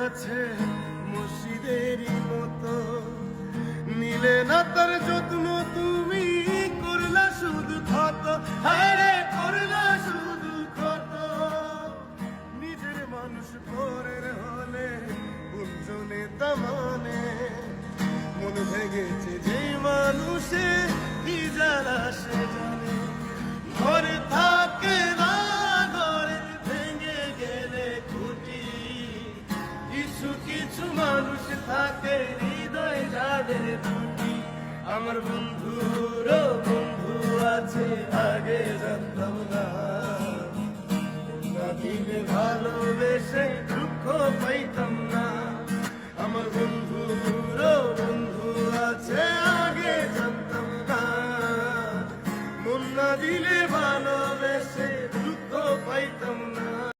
আছে মসজিদেরই মতো, নিলে না তার যত্ন তুমি, করলা শুধু ক্ষত, হায়রে করলা শুধু ক্ষত। নিজের মানুষ পরের হলে গুঞ্জনে তামানে, মন ভেঙেছে যেই মানুষে কি জ্বালা সে জানে। ঘরে থাকে না ঘরে ভেঙে গেলে খুঁটি, কিছু কিছু মানুষ থাকে হৃদয় যাদের টুটি। আমার বন্ধুরও বন্ধু আছে আগে জানতাম না, না দিলে ভালোবেসে দুঃখ পাইতাম